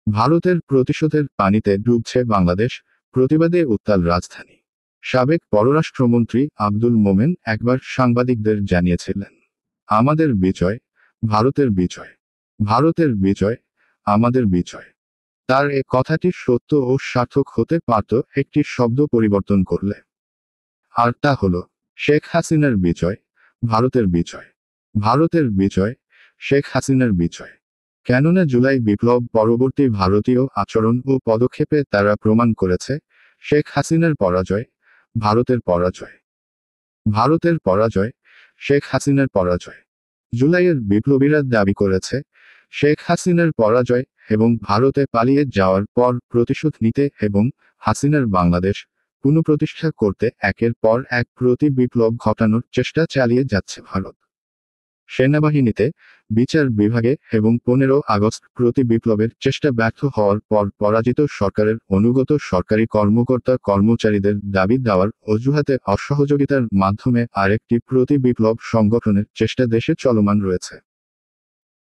ভারতের প্রতিশোধের পানিতে ডুবছে বাংলাদেশ, প্রতিবাদে উত্তাল রাজধানী। সাবেক পররাষ্ট্রমন্ত্রী আব্দুল মোমেন একবার সাংবাদিকদের জানিয়েছিলেন, আমাদের বিজয়, ভারতের বিজয়, ভারতের বিজয়, আমাদের বিজয়। তার এ কথাটি সত্য ও সার্থক হতে পারত একটি শব্দ পরিবর্তন করলে। আর তা হল শেখ হাসিনার বিজয়, ভারতের বিজয়, ভারতের বিজয়, শেখ হাসিনার বিজয়। কেননা জুলাই বিপ্লব পরবর্তী ভারতীয় আচরণ ও পদক্ষেপে তারা প্রমাণ করেছে শেখ হাসিনার পরাজয়, ভারতের পরাজয়, ভারতের পরাজয়, শেখ হাসিনার পরাজয়। জুলাইয়ের বিপ্লবীরা দাবি করেছে শেখ হাসিনার পরাজয় এবং ভারতে পালিয়ে যাওয়ার পর প্রতিশোধ নিতে এবং হাসিনার বাংলাদেশ পুনঃপ্রতিষ্ঠা করতে একের পর এক প্রতি বিপ্লব ঘটানোর চেষ্টা চালিয়ে যাচ্ছে ভারত। সেনাবাহিনীতে, বিচার বিভাগে এবং 15 আগস্ট প্রতি বিপ্লবের চেষ্টা ব্যর্থ হওয়ার পর পরাজিত সরকারের অনুগত সরকারি কর্মকর্তা কর্মচারীদের দাবি দেওয়ার অজুহাতে অসহযোগিতার মাধ্যমে আরেকটি প্রতি বিপ্লব সংগঠনের চেষ্টা দেশে চলমান রয়েছে।